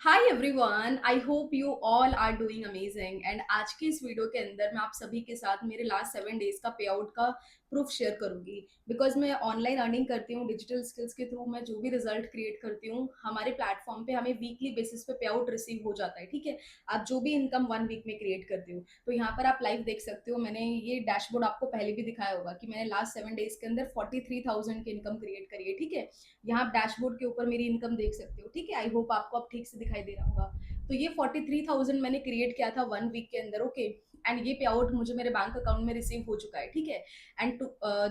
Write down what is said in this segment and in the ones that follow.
Hi everyone, I hope you all are doing amazing. And आज के इस video के अंदर मैं आप सभी के साथ मेरे लास्ट 7 डेज का पे आउट का प्रूफ शेयर करूंगी। बिकॉज मैं ऑनलाइन अर्निंग करती हूँ डिजिटल स्किल्स के थ्रू। मैं जो भी रिजल्ट क्रिएट करती हूँ हमारे प्लेटफॉर्म पे हमें वीकली बेसिस पे पे आउट रिसीव हो जाता है। ठीक है, आप जो भी इनकम 1 वीक में क्रिएट करती हूँ तो यहाँ पर आप लाइव देख सकते हो। मैंने ये डैशबोर्ड आपको पहले भी दिखाया होगा कि मैंने लास्ट 7 डेज के अंदर 43,000 की इनकम क्रिएट करी है। ठीक है, यहाँ आप डैशबोर्ड के ऊपर मेरी इनकम देख सकते हो। ठीक है, आई होप आपको अब ठीक से दिखाई दे रहा होगा। तो ये 43,000 मैंने क्रिएट किया था 1 वीक के अंदर। ओके, एंड ये पे आउट मुझे मेरे बैंक अकाउंट में रिसीव हो चुका है। ठीक है, एंड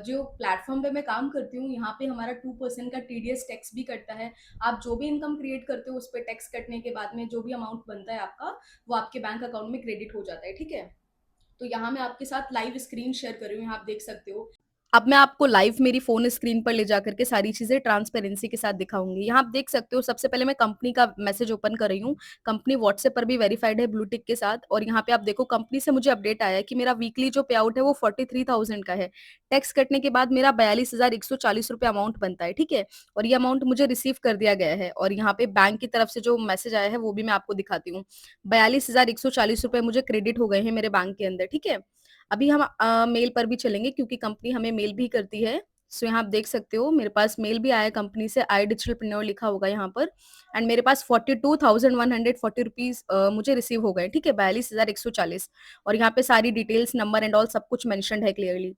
जो प्लेटफॉर्म पे मैं काम करती हूँ यहाँ पे हमारा 2% का टीडीएस टैक्स भी कटता है। आप जो भी इनकम क्रिएट करते हो उस पर टैक्स कटने के बाद में जो भी अमाउंट बनता है आपका वो आपके बैंक अकाउंट में क्रेडिट हो जाता है। ठीक है, तो यहाँ मैं आपके साथ लाइव स्क्रीन शेयर कर रही हूँ, यहाँ आप देख सकते हो। अब मैं आपको लाइव मेरी फ़ोन स्क्रीन पर ले जाकर के सारी चीज़ें ट्रांसपेरेंसी के साथ दिखाऊँगी। यहाँ आप देख सकते हो, सबसे पहले मैं कंपनी का मैसेज ओपन कर रही हूँ। कंपनी व्हाट्सएप पर भी वेरिफाइड है ब्लू टिक के साथ, और यहाँ पे आप देखो कंपनी से मुझे अपडेट आया है कि मेरा वीकली जो पे आउट है वो 43,000 का है। टैक्स कटने के बाद मेरा 42,140 रुपए अमाउंट बनता है। ठीक है, और ये अमाउंट मुझे रिसीव कर दिया गया है, और यहाँ पे बैंक की तरफ से जो मैसेज आया है वो भी मैं आपको दिखाती हूँ। 42,140 रुपए मुझे क्रेडिट हो गए हैं मेरे बैंक के अंदर। ठीक है, अभी हम मेल पर भी चलेंगे क्योंकि कंपनी हमें मेल भी करती है। सो यहाँ आप देख सकते हो मेरे पास मेल भी आया है कंपनी से, आई डिजिटलप्रेन्योर लिखा होगा यहाँ पर। एंड मेरे पास 42,140 रुपीज मुझे रिसीव हो गए। ठीक है, 42,140, और यहाँ पे सारी डिटेल्स, नंबर एंड ऑल सब कुछ मेंशन्ड है क्लियरली।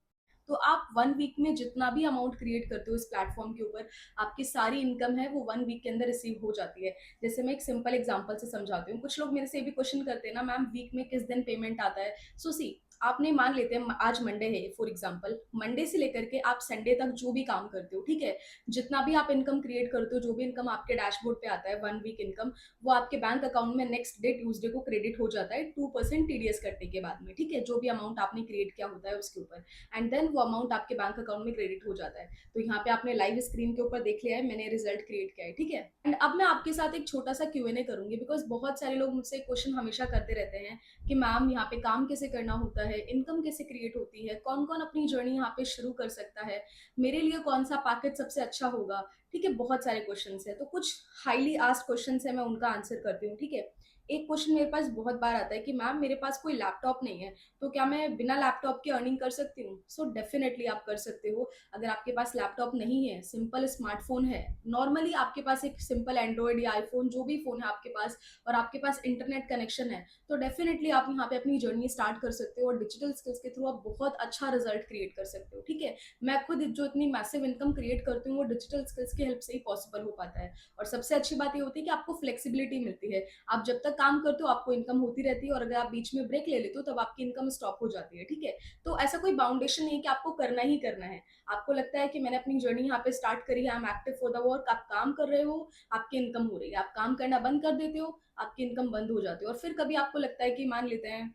तो आप 1 वीक में जितना भी अमाउंट क्रिएट करते हो इस प्लेटफॉर्म के ऊपर, आपकी सारी इनकम है वो 1 वीक के अंदर रिसीव हो जाती है। जैसे मैं एक सिंपल एग्जांपल से समझाती हूँ। कुछ लोग मेरे से ये भी क्वेश्चन करते हैं ना, मैम वीक में किस दिन पेमेंट आता है। सो सी, आपने मान लेते हैं आज मंडे है फॉर एग्जांपल, मंडे से लेकर के आप संडे तक जो भी काम करते हो, ठीक है, जितना भी आप इनकम क्रिएट करते हो, जो भी इनकम आपके डैशबोर्ड पे आता है 1 वीक इनकम, वो आपके बैंक अकाउंट में नेक्स्ट डे ट्यूसडे को क्रेडिट हो जाता है 2% टीडीएस कटने के बाद में। ठीक है, जो भी अमाउंट आपने क्रिएट किया होता है उसके ऊपर, एंड देन वो अमाउंट आपके बैंक अकाउंट में क्रेडिट हो जाता है। तो यहाँ पे आपने लाइव स्क्रीन के ऊपर देख लिया है मैंने रिजल्ट क्रिएट किया है। ठीक है, एंड अब मैं आपके साथ एक छोटा सा क्यूएनए करूंगी, बिकॉज बहुत सारे लोग मुझसे क्वेश्चन हमेशा करते रहते हैं कि मैम यहाँ पे काम कैसे करना होता है, इनकम कैसे क्रिएट होती है, कौन कौन अपनी जर्नी यहाँ पे शुरू कर सकता है, मेरे लिए कौन सा पैकेज सबसे अच्छा होगा। ठीक है, बहुत सारे क्वेश्चन है, तो कुछ हाईली आस्क्ड क्वेश्चन है, मैं उनका आंसर करती हूँ। ठीक है, एक क्वेश्चन मेरे पास बहुत बार आता है कि मैम मेरे पास कोई लैपटॉप नहीं है, तो क्या मैं बिना लैपटॉप के अर्निंग कर सकती हूँ। सो डेफिनेटली आप कर सकते हो। अगर आपके पास लैपटॉप नहीं है, सिंपल स्मार्टफोन है, नॉर्मली आपके पास एक सिंपल एंड्रॉइड या आईफोन जो भी फोन है आपके पास, और आपके पास इंटरनेट कनेक्शन है, तो डेफिनेटली आप यहाँ पे अपनी जर्नी स्टार्ट कर सकते हो, और डिजिटल स्किल्स के थ्रू आप बहुत अच्छा रिजल्ट क्रिएट कर सकते हो। ठीक है, मैं खुद जो इतनी मैसिव इनकम क्रिएट करती हूँ वो डिजिटल स्किल्स की हेल्प से ही पॉसिबल हो पाता है। और सबसे अच्छी बात ये होती है कि आपको फ्लेक्सिबिलिटी मिलती है। आप जब तक काम करते हो आपको इनकम होती रहती है, और अगर आप बीच में ब्रेक ले लेते हो तब आपकी इनकम स्टॉप हो जाती है। ठीक है, तो ऐसा कोई बाउंडेशन नहीं है कि आपको करना ही करना है। आपको लगता है कि मैंने अपनी जर्नी यहाँ पे स्टार्ट करी है, I am active for the work, आप काम कर रहे हो, आपकी इनकम हो रही है। आप काम करना बंद कर देते हो, आपकी इनकम बंद हो जाती है। और फिर कभी आपको लगता है कि मान लेते हैं,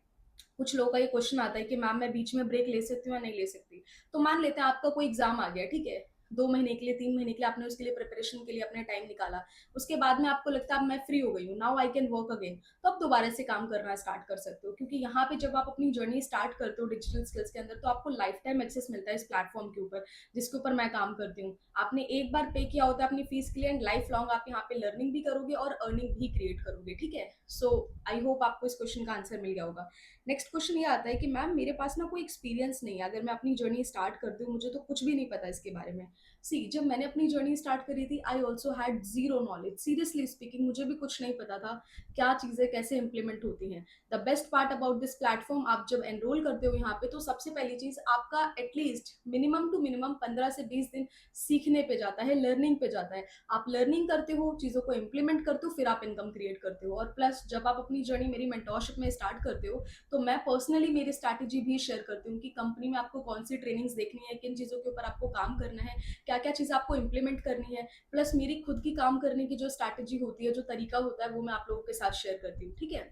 कुछ लोगों का ये क्वेश्चन आता है कि मैम मैं बीच में ब्रेक ले सकती हूँ या नहीं ले सकती। तो मान लेते हैं आपका कोई एग्जाम आ गया, ठीक है, 2 महीने के लिए, 3 महीने के लिए आपने उसके लिए प्रिपरेशन के लिए अपने टाइम निकाला, उसके बाद में आपको लगता है अब मैं फ्री हो गई हूँ, now I can work again, तो आप दोबारा से काम करना स्टार्ट कर सकते हो। क्योंकि यहाँ पे जब आप अपनी जर्नी स्टार्ट करते हो डिजिटल स्किल्स के अंदर, तो आपको लाइफ टाइम एक्सेस मिलता है इस प्लेटफॉर्म के ऊपर जिसके ऊपर मैं काम करती हूँ। आपने एक बार पे किया होता है अपनी फीस के लिए, एंड लाइफ लॉन्ग आप यहाँ पे लर्निंग भी करोगे और अर्निंग भी क्रिएट करोगे। ठीक है, सो आई होप आपको इस क्वेश्चन का आंसर मिल गया होगा। नेक्स्ट क्वेश्चन ये आता है कि मैम मेरे पास ना कोई एक्सपीरियंस नहीं है, अगर मैं अपनी जर्नी स्टार्ट करती हूँ, मुझे तो कुछ भी नहीं पता इसके बारे में। सी, जब मैंने अपनी जर्नी स्टार्ट करी थी I also had zero knowledge, seriously speaking मुझे भी कुछ नहीं पता था क्या चीज़ें कैसे इंप्लीमेंट होती हैं। The best part about this platform, आप जब एनरोल करते हो यहाँ पे, तो सबसे पहली चीज़ आपका एटलीस्ट मिनिमम टू मिनिमम 15 से 20 दिन सीखने पे जाता है, लर्निंग पे जाता है। आप लर्निंग करते हो, चीज़ों को इंप्लीमेंट करते हो, फिर आप इनकम क्रिएट करते हो। और प्लस जब आप अपनी जर्नी मेरी मेंटोरशिप में स्टार्ट करते हो, तो मैं पर्सनली मेरी स्ट्रैटेजी भी शेयर करती हूँ कि कंपनी में आपको कौन सी ट्रेनिंग्स देखनी है, किन चीज़ों के ऊपर आपको काम करना है, क्या क्या चीज़ आपको इंप्लीमेंट करनी है। प्लस मेरी खुद की काम करने की जो स्ट्रैटेजी होती है, जो तरीका होता है, वो मैं आप लोगों के साथ शेयर करती हूँ। ठीक है,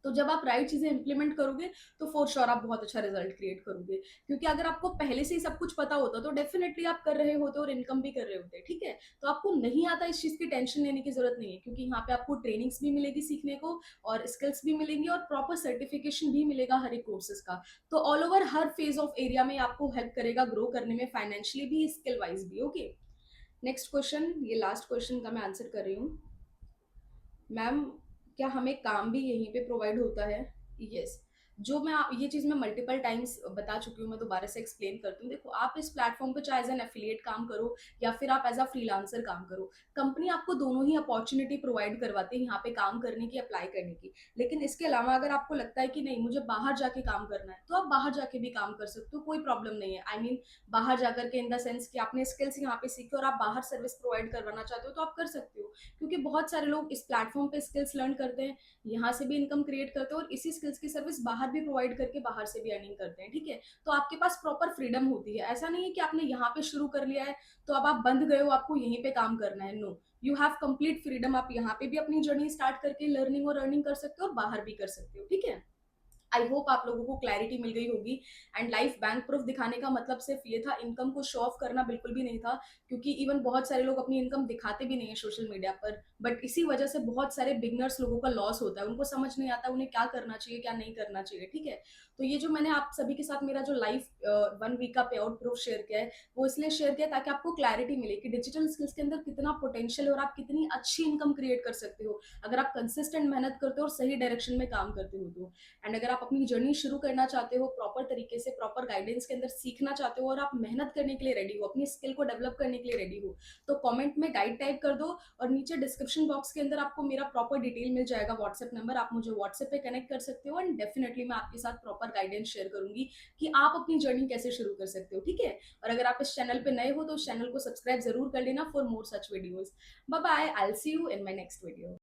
तो जब आप राइट चीजें इंप्लीमेंट करोगे तो फॉर श्योर आप बहुत अच्छा रिजल्ट क्रिएट करोगे। क्योंकि अगर आपको पहले से ही सब कुछ पता होता तो डेफिनेटली आप कर रहे होते और इनकम भी कर रहे होते। ठीक है, तो आपको नहीं आता इस चीज की टेंशन लेने की जरूरत नहीं है, क्योंकि यहाँ पे आपको ट्रेनिंग्स भी मिलेगी सीखने को, और स्किल्स भी मिलेंगी, और प्रॉपर सर्टिफिकेशन भी मिलेगा हर एक कोर्सेज का। तो all over her phase of area में आपको हेल्प करेगा ग्रो करने में, फाइनेंशियली भी, स्किल वाइज भी। ओके, नेक्स्ट क्वेश्चन, ये लास्ट क्वेश्चन का मैं आंसर कर रही हूँ। मैम, क्या हमें काम भी यहीं पे प्रोवाइड होता है? यस। जो ये चीज़ मैं मल्टीपल टाइम्स बता चुकी हूँ, मैं दोबारा से एक्सप्लेन करती हूँ। देखो, आप इस प्लेटफ़ॉर्म पे चाहे एज़ एन एफ़िलिएट काम करो या फिर आप एज़ अ फ्रीलांसर काम करो, कंपनी आपको दोनों ही अपॉर्च्युनिटी प्रोवाइड करवाती है यहाँ पे काम करने की, अप्लाई करने की। लेकिन इसके अलावा अगर आपको लगता है कि नहीं, मुझे बाहर जाके काम करना है, तो आप बाहर जाके भी काम कर सकते हो, कोई प्रॉब्लम नहीं है। आई मीन बाहर जाकर के इन द सेंस कि आपने स्किल्स यहाँ पे सीखी और आप बाहर सर्विस प्रोवाइड करवाना चाहते हो, तो आप कर सकते हो। क्योंकि बहुत सारे लोग इस प्लेटफ़ॉर्म पे स्किल्स लर्न करते हैं, यहाँ से भी इनकम क्रिएट करते हैं और इसी स्किल्स की सर्विस बाहर भी प्रोवाइड करके बाहर से भी अर्निंग करते हैं, ठीक है? तो आपके पास प्रॉपर फ्रीडम होती है। ऐसा नहीं है कि आपने यहाँ पे शुरू कर लिया है, तो अब आप बंध गए हो, आपको यहीं पे काम करना है। No, you have complete freedom. आप यहाँ पे भी अपनी जर्नी स्टार्ट करके लर्निंग और अर्निंग कर सकते हो और बाहर भी कर सकते हो, ठीक है? आई होप आप लोगों को क्लैरिटी मिल गई होगी। एंड लाइफ बैंक प्रूफ दिखाने का मतलब सिर्फ ये था, इनकम को शो ऑफ करना बिल्कुल भी नहीं था। क्योंकि इवन बहुत सारे लोग अपनी इनकम दिखाते भी नहीं है सोशल मीडिया पर, बट इसी वजह से बहुत सारे बिगनर्स लोगों का लॉस होता है। उनको समझ नहीं आता उन्हें क्या करना चाहिए, क्या नहीं करना चाहिए, ठीक है? तो ये जो मैंने आप सभी के साथ मेरा जो लाइफ 1 वीक का पे आउट प्रूफ शेयर किया है, वो इसलिए शेयर किया ताकि आपको क्लैरिटी मिले कि डिजिटल स्किल्स के अंदर कितना पोटेंशियल है और आप कितनी अच्छी इनकम क्रिएट कर सकते हो अगर आप कंसिस्टेंट मेहनत करते हो और सही डायरेक्शन में काम करते हो तो। एंड अगर आप अपनी जर्नी शुरू करना चाहते हो प्रॉपर तरीके से, प्रॉपर गाइडेंस के अंदर सीखना चाहते हो और आप मेहनत करने के लिए रेडी हो, अपनी स्किल को डेवलप करने के लिए रेडी हो, तो कमेंट में गाइड टाइप कर दो और नीचे डिस्क्रिप्शन बॉक्स के अंदर आपको मेरा प्रॉपर डिटेल मिल जाएगा, व्हाट्सएप नंबर, आप मुझे व्हाट्सएप पे कनेक्ट कर सकते हो एंड डेफिनेटली मैं आपके साथ प्रॉपर गाइडेंस शेयर करूंगी कि आप अपनी जर्नी कैसे शुरू कर सकते हो, ठीक है? और अगर आप इस चैनल पे नए हो तो इस चैनल को सब्सक्राइब जरूर कर लेना for more such videos. Bye bye, I will see you in my next video.